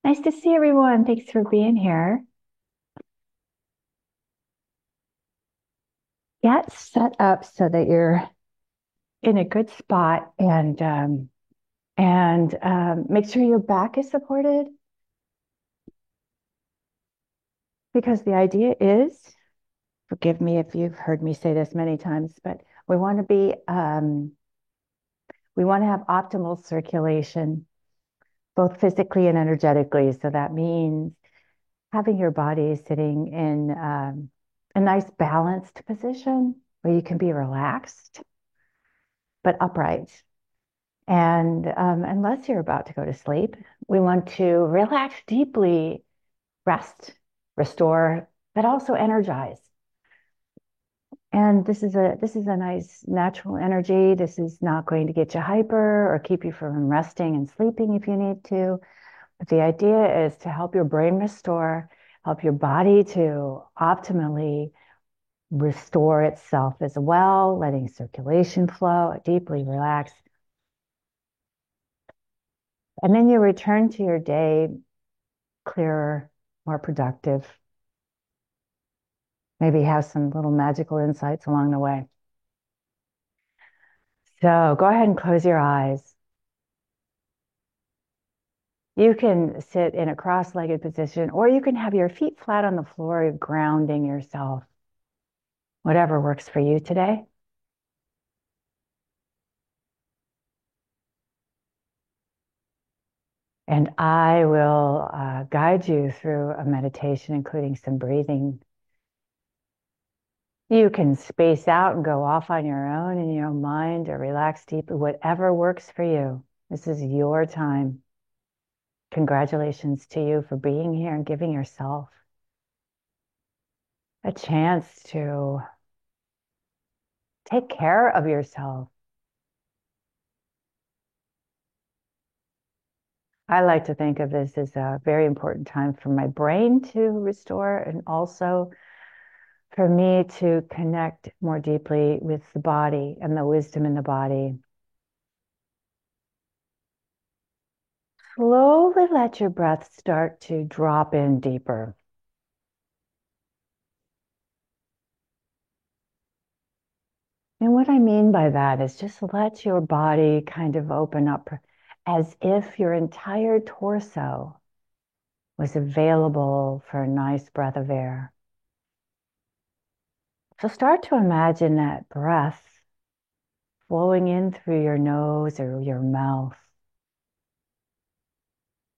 Nice to see everyone. Thanks for being here. Get set up so that you're in a good spot and make sure your back is supported because the idea is, forgive me if you've heard me say this many times, but we want to have optimal circulation, both physically and energetically. So that means having your body sitting in a nice balanced position where you can be relaxed but upright. And unless you're about to go to sleep, we want to relax deeply, rest, restore, but also energize. And this is a nice natural energy. This is not going to get you hyper or keep you from resting and sleeping if you need to. But the idea is to help your brain restore, help your body to optimally restore itself as well, letting circulation flow, deeply relax. And then you return to your day clearer, more productive, maybe have some little magical insights along the way. So go ahead and close your eyes. You can sit in a cross-legged position, or you can have your feet flat on the floor, grounding yourself, whatever works for you today. And I will guide you through a meditation, including some breathing. You can space out and go off on your own in your own mind or relax deeply, whatever works for you. This is your time. Congratulations to you for being here and giving yourself a chance to take care of yourself. I like to think of this as a very important time for my brain to restore and also for me to connect more deeply with the body and the wisdom in the body. Slowly let your breath start to drop in deeper. And what I mean by that is just let your body kind of open up as if your entire torso was available for a nice breath of air. So start to imagine that breath flowing in through your nose or your mouth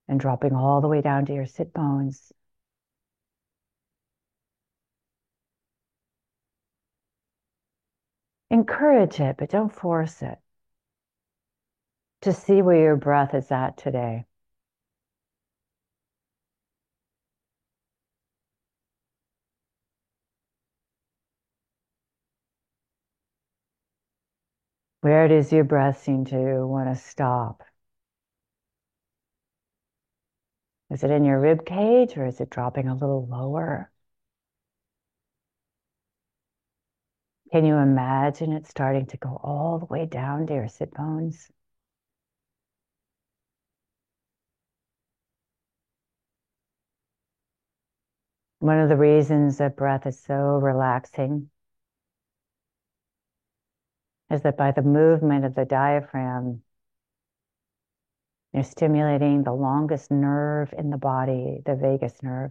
and dropping all the way down to your sit bones. Encourage it, but don't force it. To see where your breath is at today. Where does your breath seem to want to stop? Is it in your rib cage or is it dropping a little lower? Can you imagine it starting to go all the way down to your sit bones? One of the reasons that breath is so relaxing is that by the movement of the diaphragm, you're stimulating the longest nerve in the body, the vagus nerve.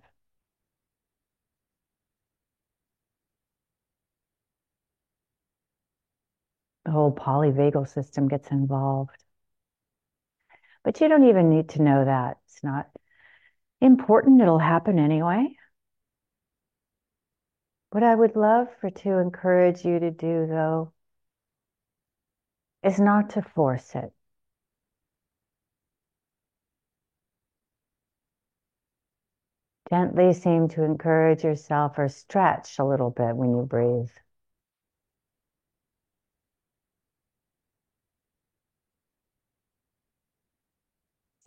The whole polyvagal system gets involved. But you don't even need to know that. It's not important. It'll happen anyway. What I would love to encourage you to do, though, is not to force it. Gently seem to encourage yourself or stretch a little bit when you breathe.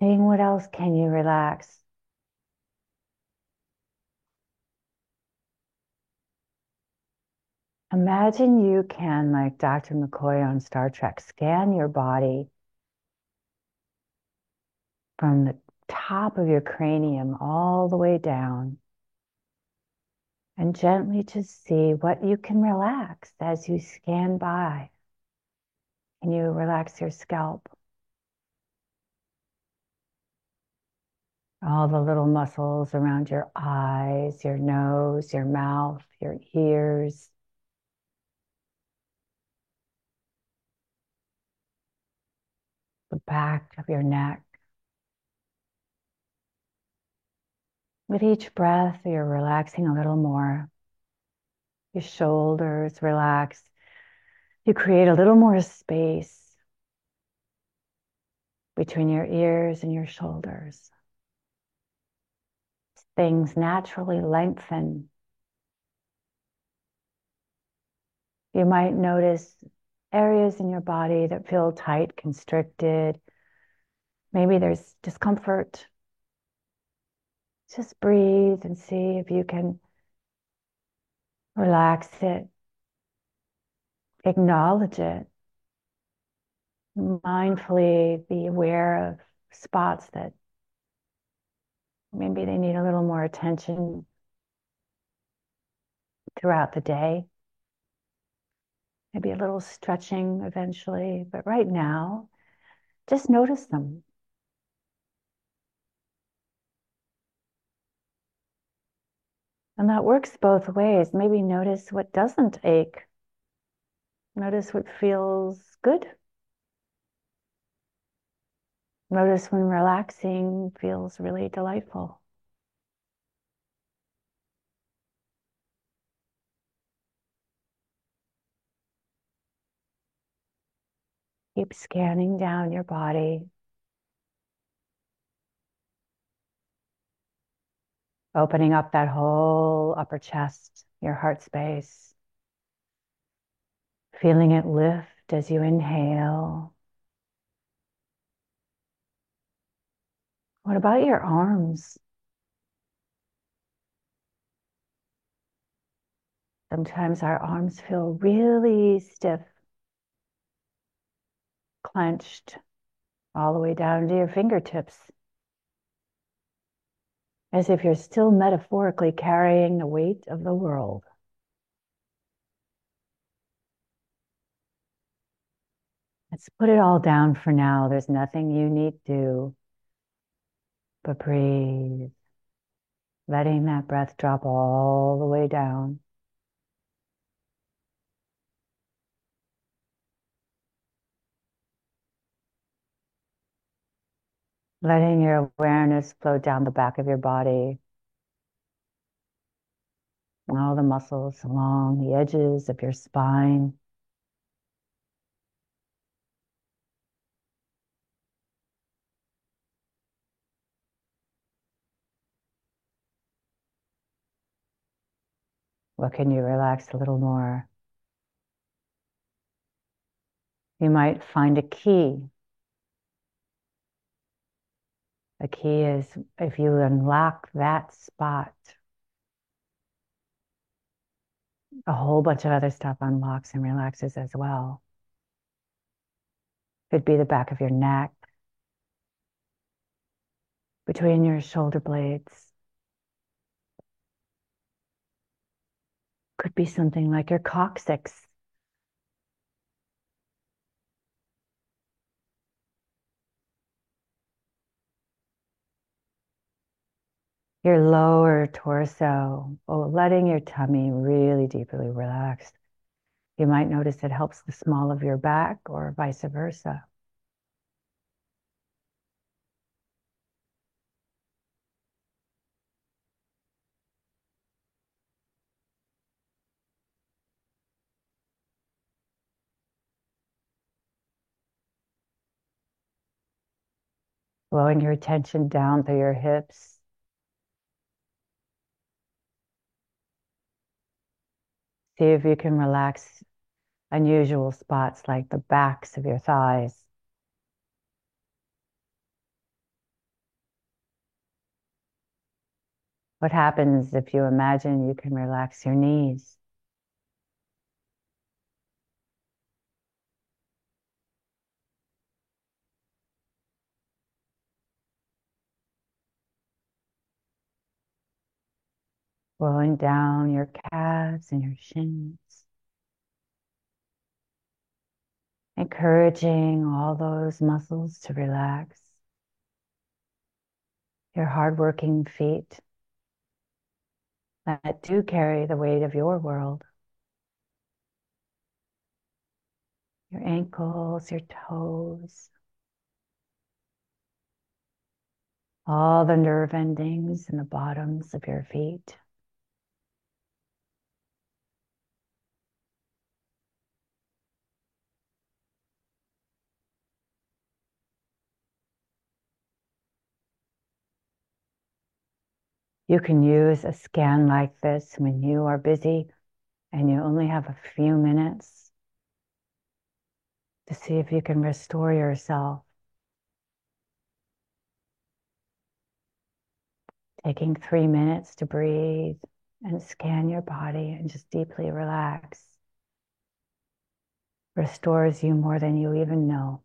Saying, what else can you relax? Imagine you can, like Dr. McCoy on Star Trek, scan your body from the top of your cranium all the way down. And gently just see what you can relax as you scan by. Can you relax your scalp? All the little muscles around your eyes, your nose, your mouth, your ears. The back of your neck. With each breath, you're relaxing a little more. Your shoulders relax. You create a little more space between your ears and your shoulders. Things naturally lengthen. You might notice areas in your body that feel tight, constricted. Maybe there's discomfort. Just breathe and see if you can relax it. Acknowledge it. Mindfully be aware of spots that maybe they need a little more attention throughout the day. Maybe a little stretching eventually, but right now, just notice them. And that works both ways. Maybe notice what doesn't ache. Notice what feels good. Notice when relaxing feels really delightful. Keep scanning down your body. Opening up that whole upper chest, your heart space. Feeling it lift as you inhale. What about your arms? Sometimes our arms feel really stiff, clenched, all the way down to your fingertips, as if you're still metaphorically carrying the weight of the world. Let's put it all down for now. There's nothing you need to do but breathe, letting that breath drop all the way down. Letting your awareness flow down the back of your body, all the muscles along the edges of your spine. What can you relax a little more? You might find a key. A key is if you unlock that spot, a whole bunch of other stuff unlocks and relaxes as well. Could be the back of your neck, between your shoulder blades. Could be something like your coccyx. Your lower torso, letting your tummy really deeply relax. You might notice it helps the small of your back or vice versa. Flowing your attention down through your hips. See if you can relax unusual spots like the backs of your thighs. What happens if you imagine you can relax your knees? Rolling down your calves and your shins, encouraging all those muscles to relax. Your hardworking feet that do carry the weight of your world. Your ankles, your toes, all the nerve endings in the bottoms of your feet. You can use a scan like this when you are busy and you only have a few minutes to see if you can restore yourself. Taking 3 minutes to breathe and scan your body and just deeply relax restores you more than you even know.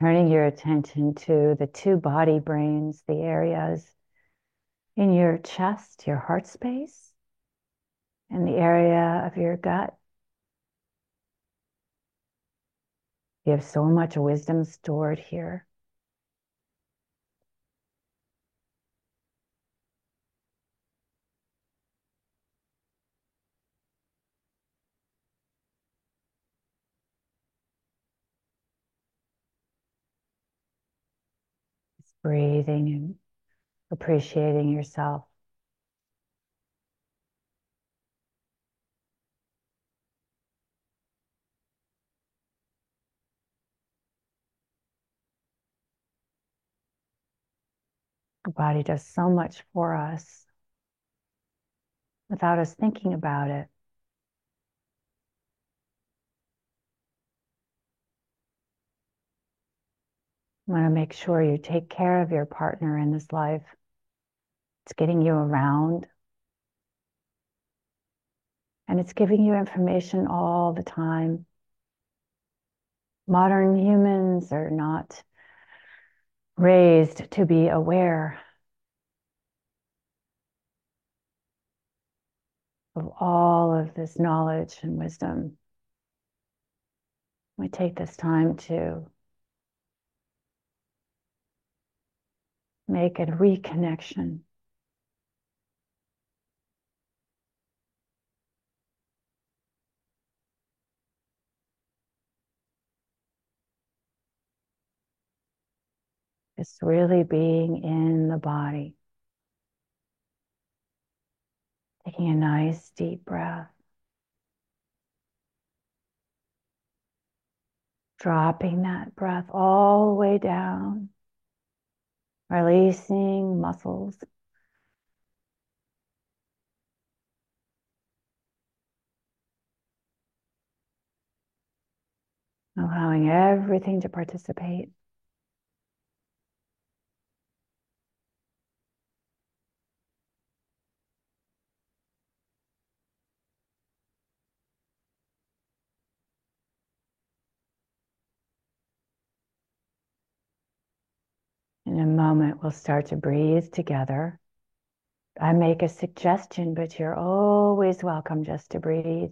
Turning your attention to the two body brains, the areas in your chest, your heart space, and the area of your gut. You have so much wisdom stored here. Just breathing and appreciating yourself. The body does so much for us without us thinking about it. You want to make sure you take care of your partner in this life. It's getting you around and it's giving you information all the time. Modern humans are not raised to be aware of all of this knowledge and wisdom. We take this time to make a reconnection. It's really being in the body. Taking a nice deep breath. Dropping that breath all the way down. Releasing muscles. Allowing everything to participate. In a moment, we'll start to breathe together. I make a suggestion, but you're always welcome just to breathe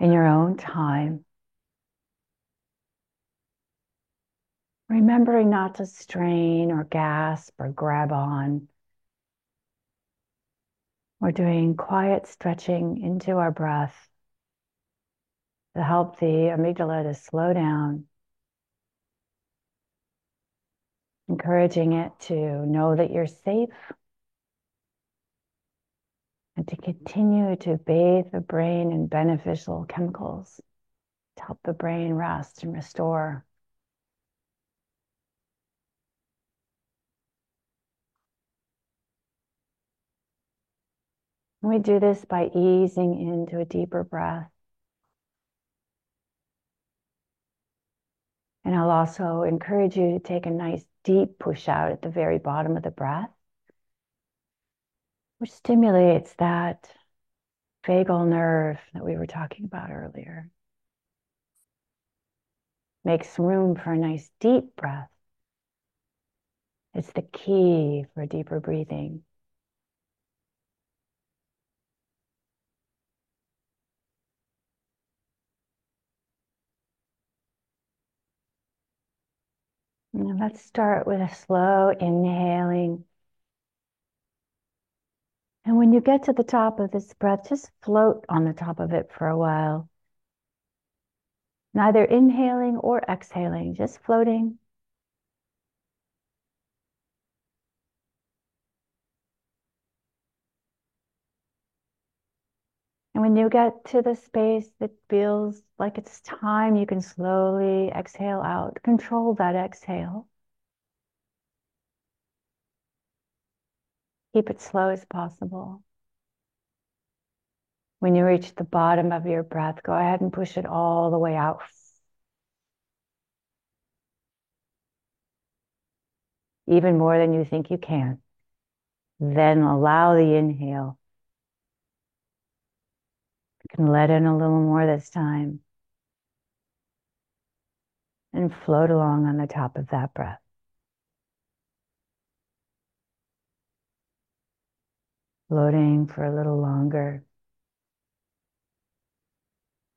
in your own time. Remembering not to strain or gasp or grab on. We're doing quiet stretching into our breath to help the amygdala to slow down, encouraging it to know that you're safe and to continue to bathe the brain in beneficial chemicals to help the brain rest and restore. And we do this by easing into a deeper breath. And I'll also encourage you to take a nice deep push out at the very bottom of the breath. which stimulates that vagal nerve that we were talking about earlier. Makes room for a nice deep breath. It's the key for deeper breathing. Now let's start with a slow inhaling. And when you get to the top of this breath, just float on the top of it for a while. Neither inhaling or exhaling, just floating. And when you get to the space that feels like it's time, you can slowly exhale out. Control that exhale. Keep it slow as possible. When you reach the bottom of your breath, go ahead and push it all the way out. Even more than you think you can. Then allow the inhale. You can let in a little more this time. And float along on the top of that breath. Floating for a little longer.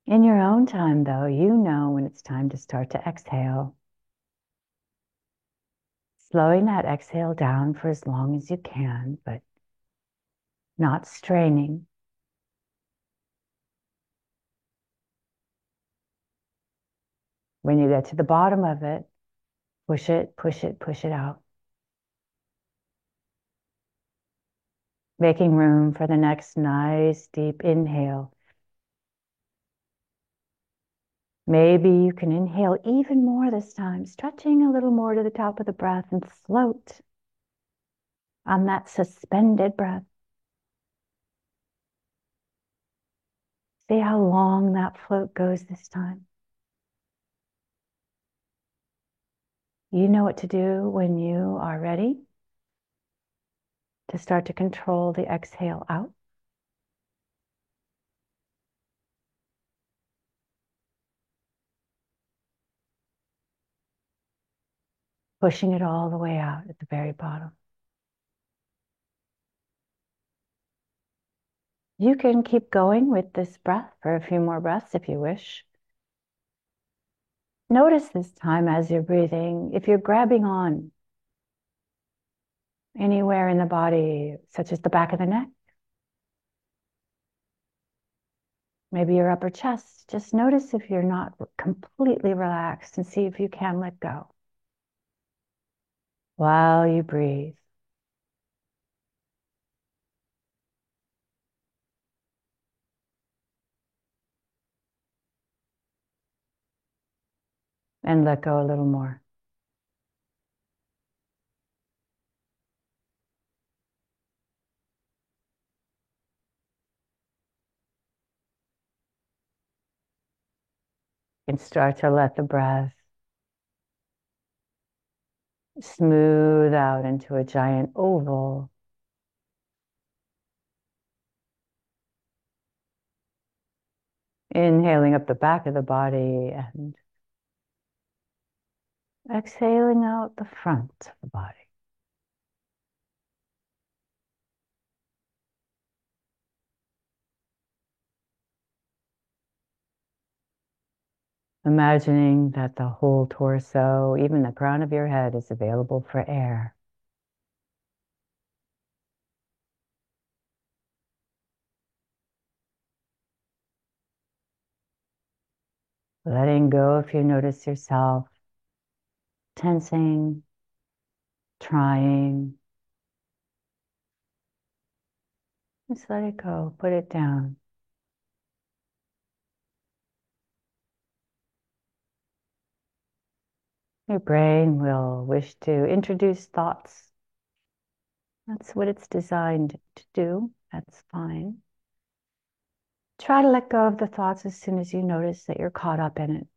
In your own time, though, you know when it's time to start to exhale. Slowing that exhale down for as long as you can, but not straining. When you get to the bottom of it, push it, push it, push it out. Making room for the next nice deep inhale. Maybe you can inhale even more this time, stretching a little more to the top of the breath and float on that suspended breath. See how long that float goes this time. You know what to do when you are ready to start to control the exhale out. Pushing it all the way out at the very bottom. You can keep going with this breath for a few more breaths if you wish. Notice this time as you're breathing, if you're grabbing on anywhere in the body, such as the back of the neck, maybe your upper chest, just notice if you're not completely relaxed and see if you can let go while you breathe. And let go a little more. And start to let the breath smooth out into a giant oval. Inhaling up the back of the body and exhaling out the front of the body. Imagining that the whole torso, even the crown of your head, is available for air. Letting go if you notice yourself tensing, trying. Just let it go, put it down. Your brain will wish to introduce thoughts. That's what it's designed to do. That's fine. Try to let go of the thoughts as soon as you notice that you're caught up in it.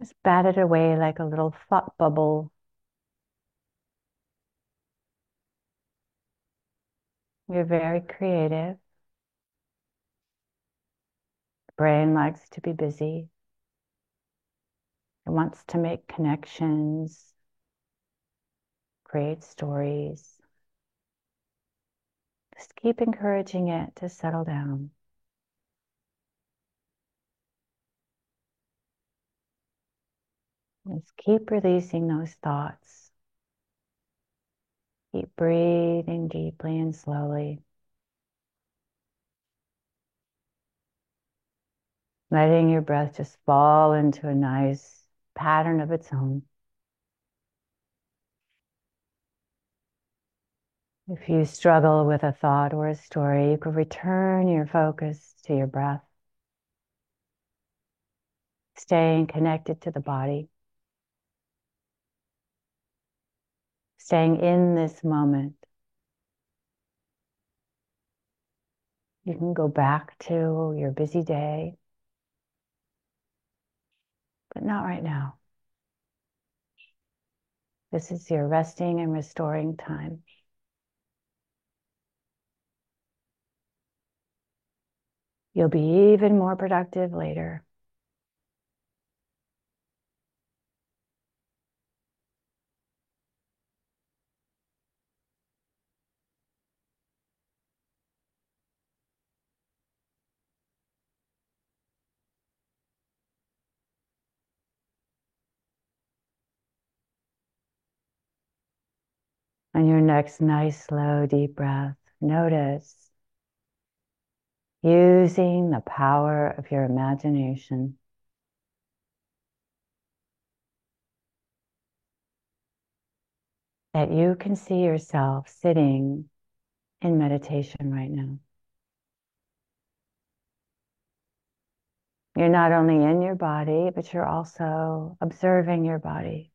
Just bat it away like a little thought bubble. You're very creative. Brain likes to be busy. It wants to make connections, create stories. Just keep encouraging it to settle down. Just keep releasing those thoughts. Keep breathing deeply and slowly. Letting your breath just fall into a nice pattern of its own. If you struggle with a thought or a story, you could return your focus to your breath, staying connected to the body, staying in this moment. You can go back to your busy day, but not right now. This is your resting and restoring time. You'll be even more productive later. On your next nice, slow, deep breath, notice using the power of your imagination. That you can see yourself sitting in meditation right now. You're not only in your body, but you're also observing your body.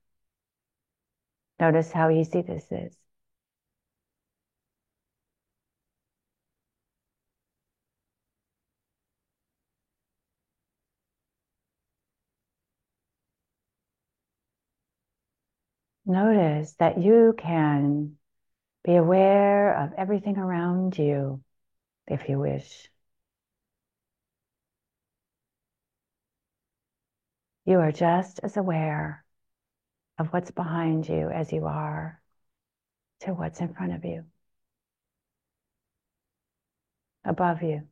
Notice how easy this is. Notice that you can be aware of everything around you if you wish. You are just as aware of what's behind you as you are to what's in front of you, above you,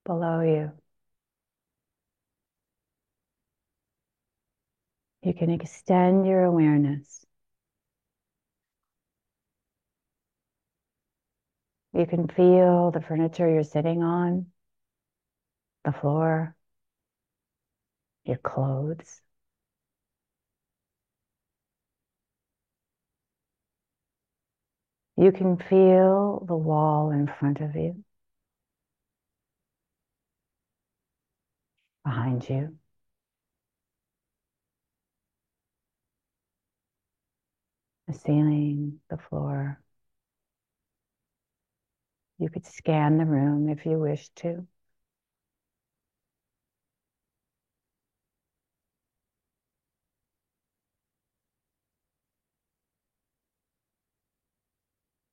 below you. You can extend your awareness. You can feel the furniture you're sitting on, the floor, your clothes. You can feel the wall in front of you, behind you. The ceiling, the floor. You could scan the room if you wish to.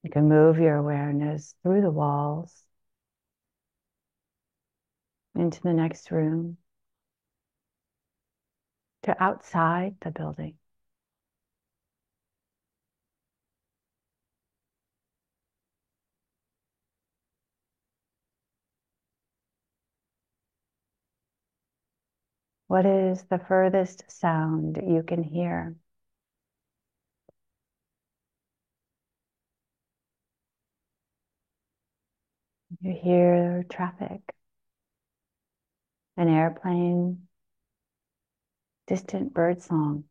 You can move your awareness through the walls into the next room, to outside the building. What is the furthest sound you can hear? You hear traffic, an airplane, distant bird song,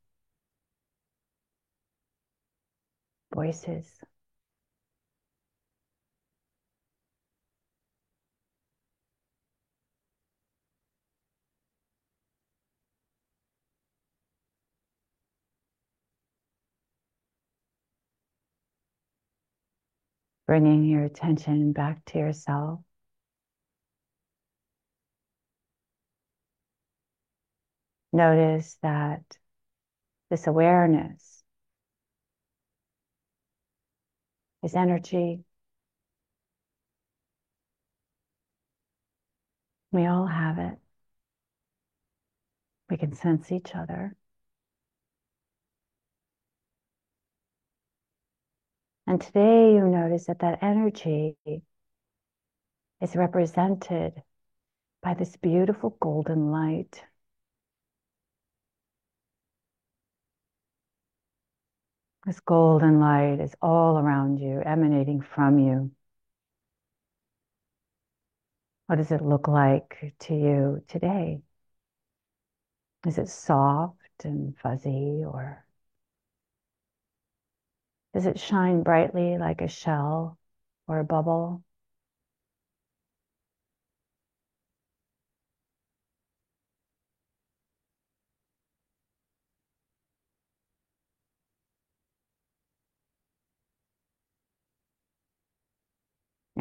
voices. Bringing your attention back to yourself. Notice that this awareness is energy. We all have it. We can sense each other. And today you notice that that energy is represented by this beautiful golden light. This golden light is all around you, emanating from you. What does it look like to you today? Is it soft and fuzzy, or does it shine brightly like a shell or a bubble?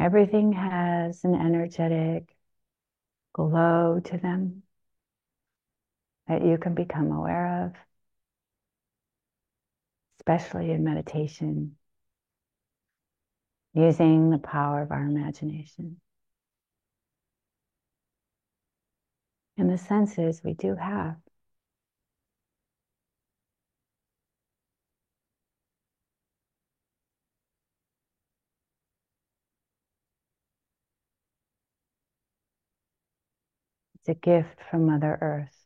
Everything has an energetic glow to them that you can become aware of, especially in meditation, using the power of our imagination. And the senses we do have. It's a gift from Mother Earth.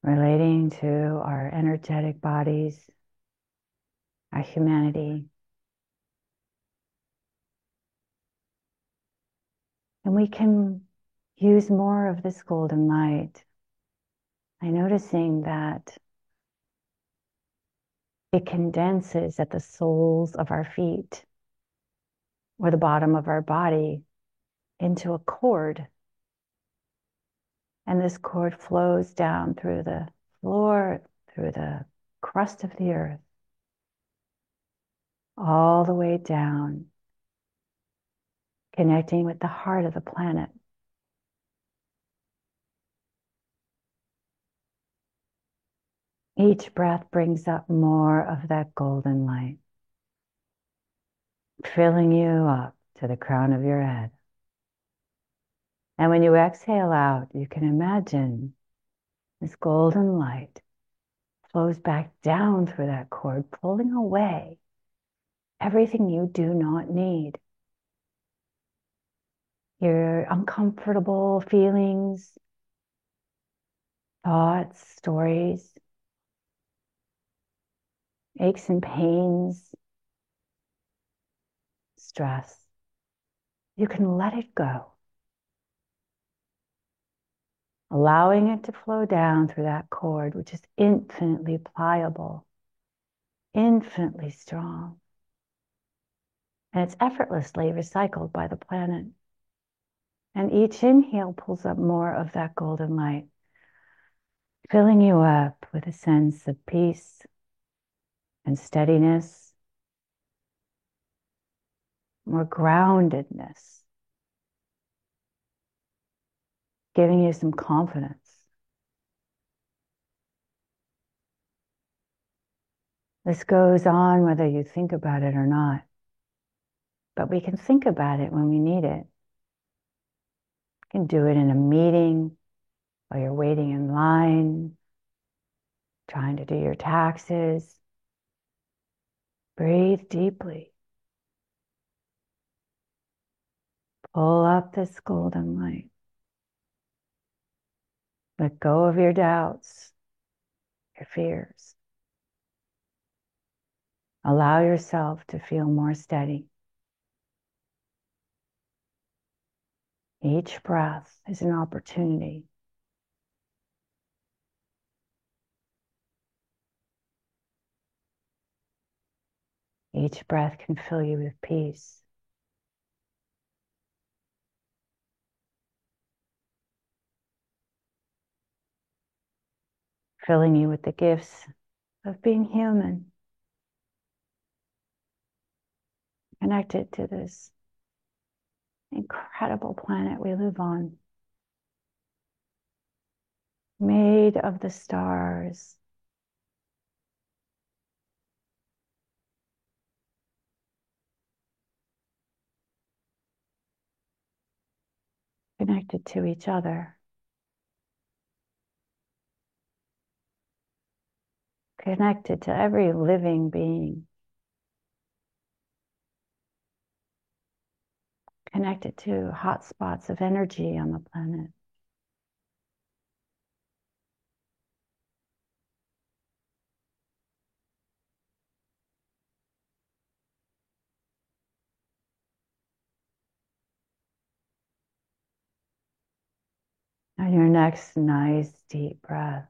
Relating to our energetic bodies, our humanity. And we can use more of this golden light by noticing that it condenses at the soles of our feet or the bottom of our body into a cord. And this cord flows down through the floor, through the crust of the earth, all the way down, connecting with the heart of the planet. Each breath brings up more of that golden light, filling you up to the crown of your head. And when you exhale out, you can imagine this golden light flows back down through that cord, pulling away everything you do not need. Your uncomfortable feelings, thoughts, stories, aches and pains, stress. You can let it go, allowing it to flow down through that cord, which is infinitely pliable, infinitely strong. And it's effortlessly recycled by the planet. And each inhale pulls up more of that golden light, filling you up with a sense of peace and steadiness, more groundedness, giving you some confidence. This goes on whether you think about it or not, but we can think about it when we need it. You can do it in a meeting, while you're waiting in line, trying to do your taxes. Breathe deeply. Pull up this golden light. Let go of your doubts, your fears. Allow yourself to feel more steady. Each breath is an opportunity. Each breath can fill you with peace. Filling you with the gifts of being human, connected to this incredible planet we live on, made of the stars, connected to each other, connected to every living being, connected to hot spots of energy on the planet. On your next nice deep breath,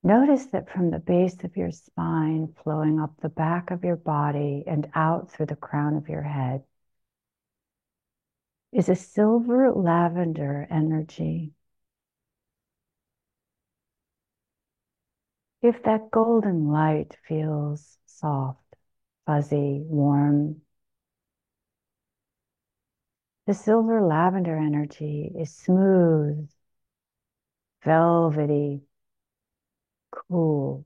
notice that from the base of your spine, flowing up the back of your body and out through the crown of your head, is a silver lavender energy. If that golden light feels soft, fuzzy, warm, the silver lavender energy is smooth, velvety, cool.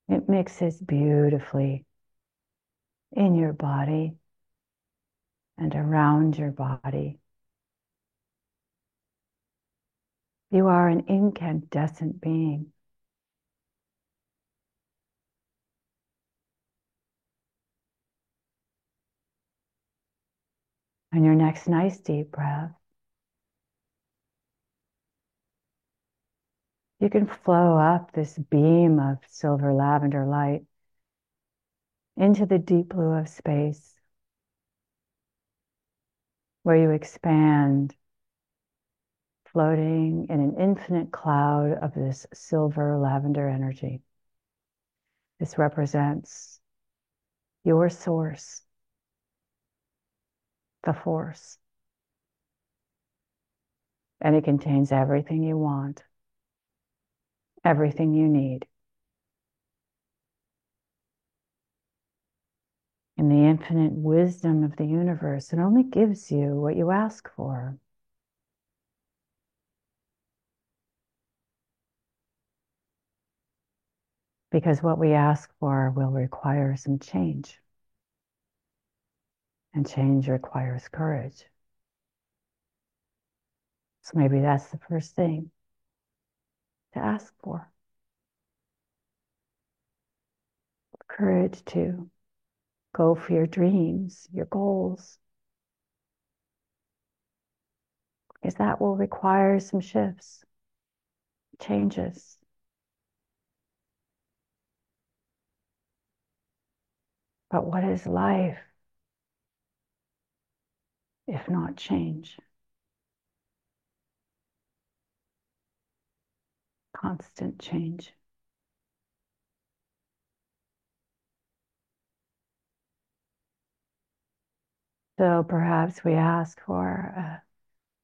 It mixes beautifully in your body and around your body. You are an incandescent being. On your next nice deep breath, you can flow up this beam of silver lavender light into the deep blue of space, where you expand, floating in an infinite cloud of this silver lavender energy. This represents your source, the force, and it contains everything you want, everything you need. In the infinite wisdom of the universe, it only gives you what you ask for. Because what we ask for will require some change. And change requires courage. So maybe that's the first thing to ask for. Courage to go for your dreams, your goals. Because that will require some shifts, changes. But what is life if not change? Constant change. So perhaps we ask for a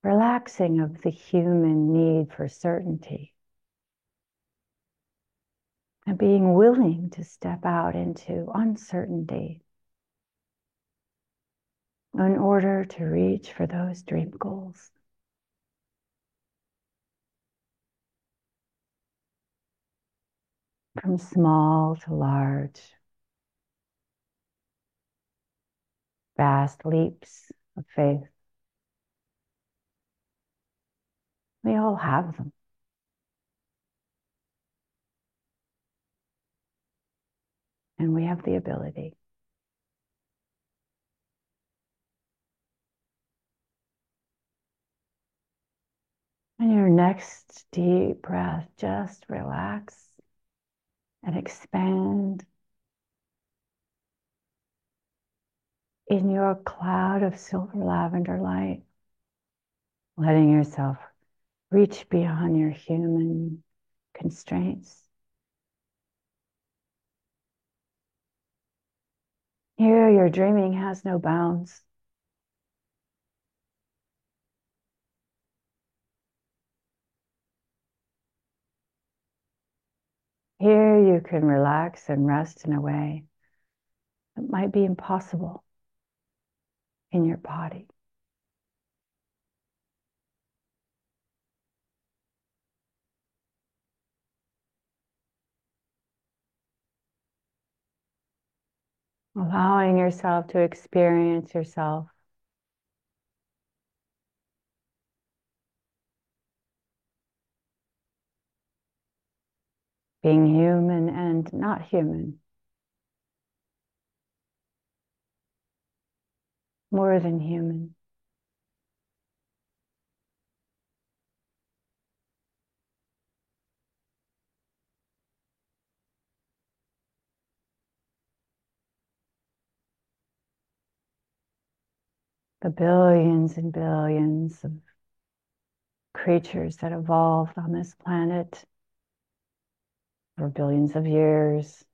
relaxing of the human need for certainty and being willing to step out into uncertainty in order to reach for those dream goals. From small to large, vast leaps of faith. We all have them. And we have the ability. And your next deep breath, just relax and expand in your cloud of silver lavender light, letting yourself reach beyond your human constraints. Here, your dreaming has no bounds. Here, you can relax and rest in a way that might be impossible in your body. allowing yourself to experience yourself. Being human and not human. More than human. The billions and billions of creatures that evolved on this planet for billions of years.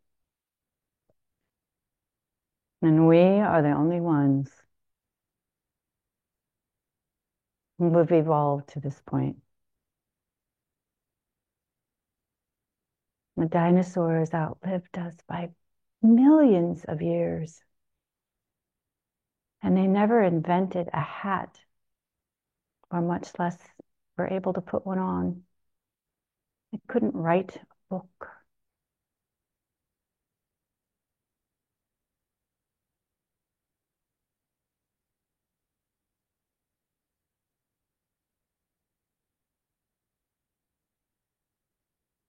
And we are the only ones who have evolved to this point. The dinosaurs outlived us by millions of years. And they never invented a hat, or much less were able to put one on. They couldn't write a book.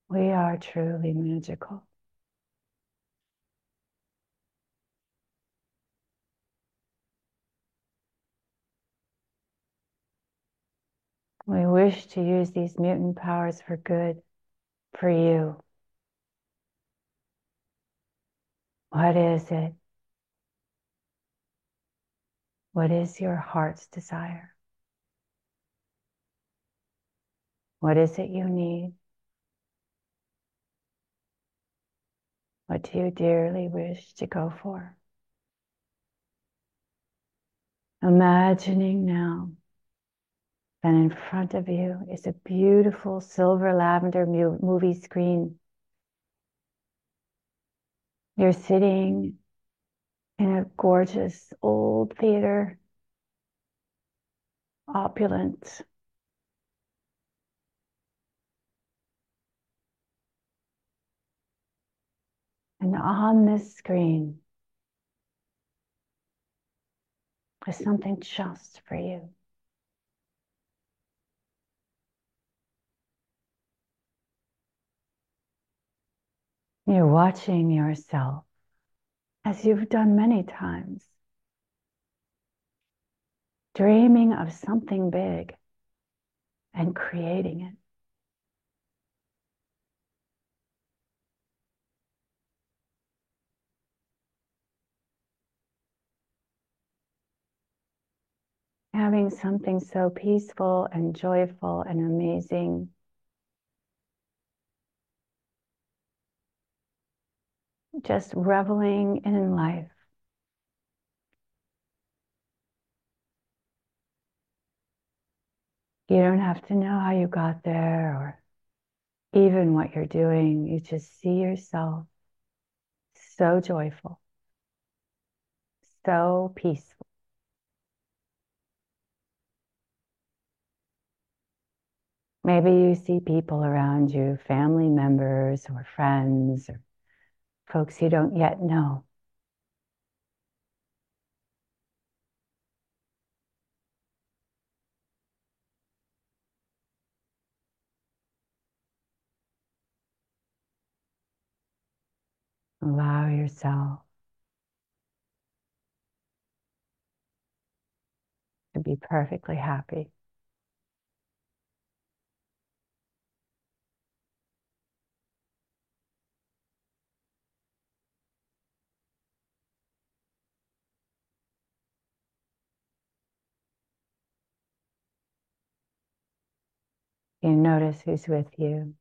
We are truly magical. We wish to use these mutant powers for good, for you. What is it? What is your heart's desire? What is it you need? What do you dearly wish to go for? Imagining now that in front of you is a beautiful silver lavender movie screen. You're sitting in a gorgeous old theater, opulent. And on this screen is something just for you. You're watching yourself, as you've done many times, dreaming of something big and creating it. Having something so peaceful and joyful and amazing. Just reveling in life. You don't have to know how you got there or even what you're doing. You just see yourself so joyful, so peaceful. Maybe you see people around you, family members or friends or folks you don't yet know. Allow yourself to be perfectly happy. You notice who's with you.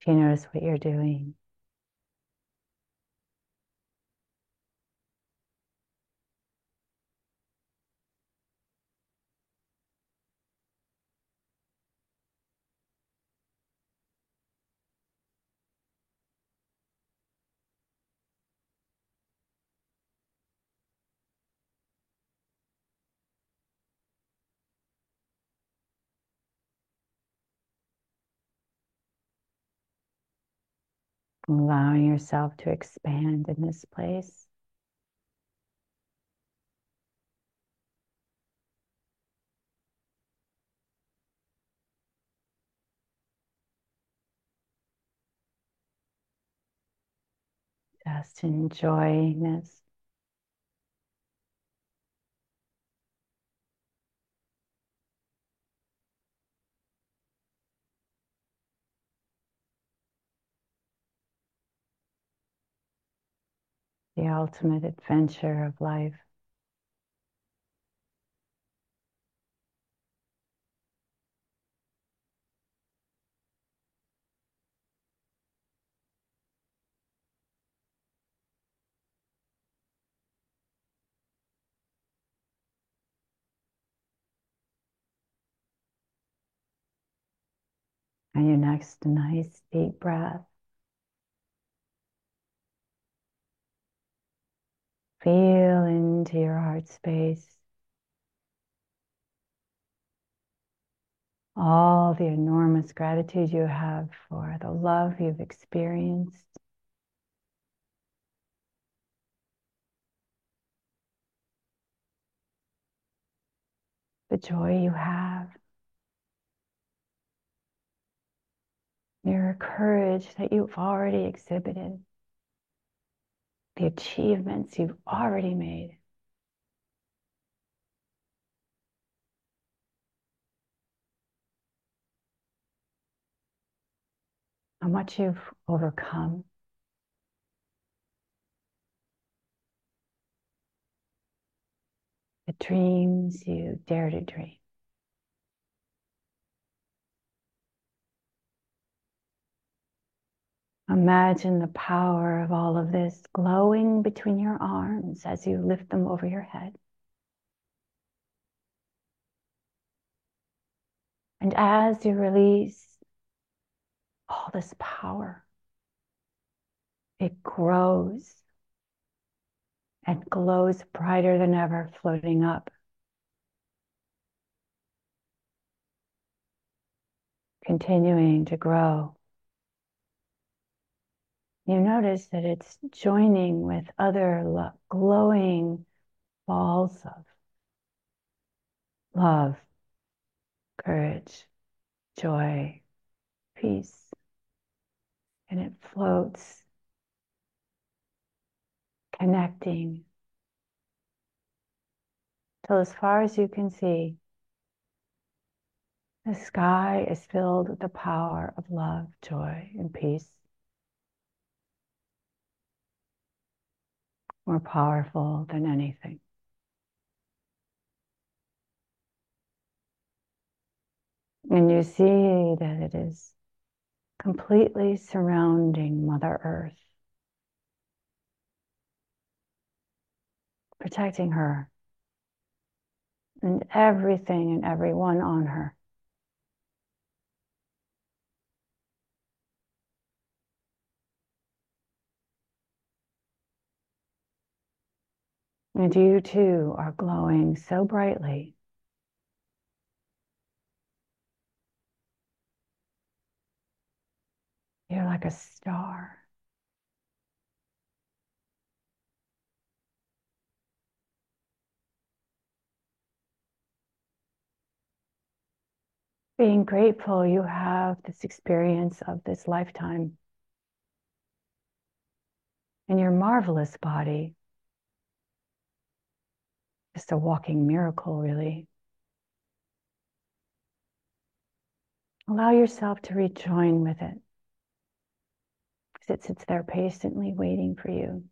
You notice what you're doing. allowing yourself to expand in this place. Just enjoying this. The ultimate adventure of life. And your next nice deep breath. Feel into your heart space. All the enormous gratitude you have for the love you've experienced. The joy you have. Your courage that you've already exhibited. The achievements you've already made. How much you've overcome. The dreams you dare to dream. Imagine the power of all of this glowing between your arms as you lift them over your head. And as you release all this power, it grows and glows brighter than ever, floating up. Continuing to grow. You notice that it's joining with other glowing balls of love, courage, joy, peace. And it floats, connecting till as far as you can see, the sky is filled with the power of love, joy, and peace. More powerful than anything. And you see that it is completely surrounding Mother Earth, protecting her and everything and everyone on her. And you too are glowing so brightly. You're like a star. Being grateful you have this experience of this lifetime in your marvelous body. Just a walking miracle, really. Allow yourself to rejoin with it, because it sits there patiently waiting for you.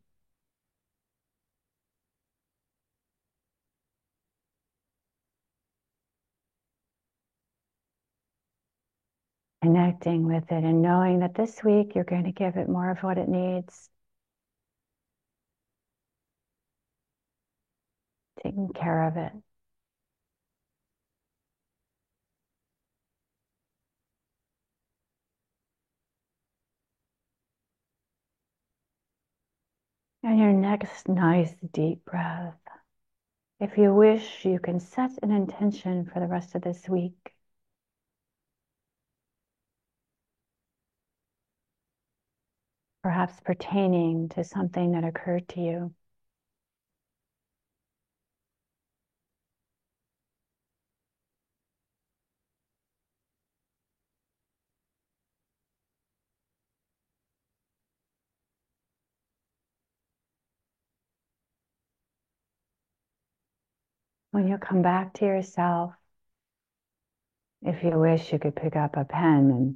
Connecting with it and knowing that this week you're going to give it more of what it needs. Taking care of it. And your next nice deep breath. If you wish, you can set an intention for the rest of this week. perhaps pertaining to something that occurred to you. When you come back to yourself, if you wish, you could pick up a pen and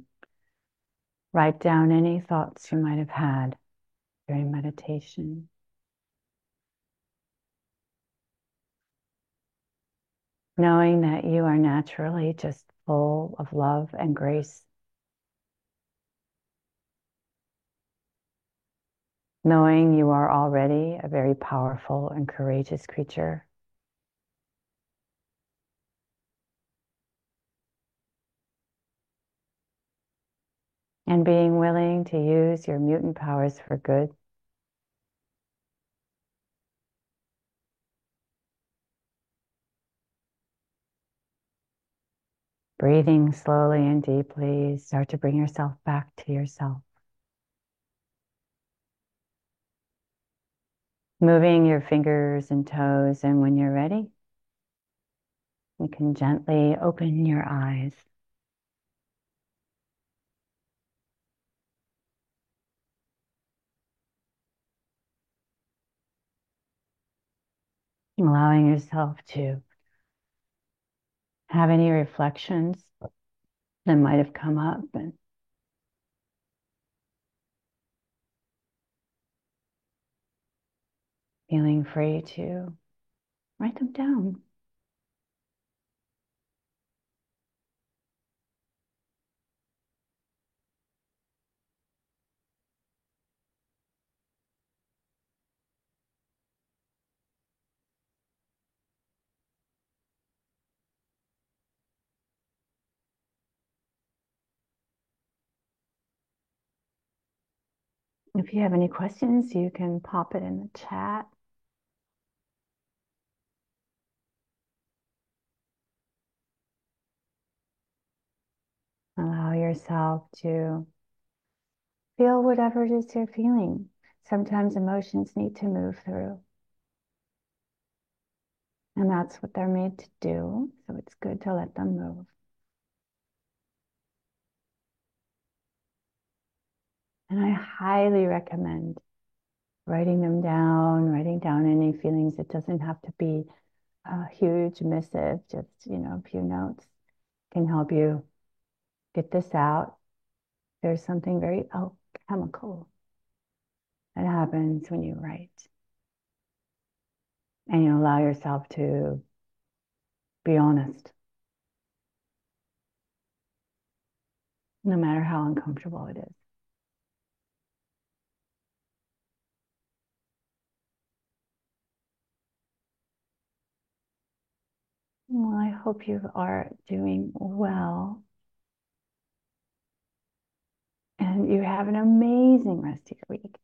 write down any thoughts you might have had during meditation. Knowing that you are naturally just full of love and grace. Knowing you are already a very powerful and courageous creature. And being willing to use your mutant powers for good. Breathing slowly and deeply, start to bring yourself back to yourself. Moving your fingers and toes, and when you're ready, you can gently open your eyes. Allowing yourself to have any reflections that might have come up, and feeling free to write them down. If you have any questions, you can pop it in the chat. Allow yourself to feel whatever it is you're feeling. Sometimes emotions need to move through. And that's what they're made to do. So it's good to let them move. And I highly recommend writing down any feelings. It doesn't have to be a huge missive, just, a few notes can help you get this out. There's something very alchemical that happens when you write. And you allow yourself to be honest, no matter how uncomfortable it is. Well, I hope you are doing well. And you have an amazing rest of your week.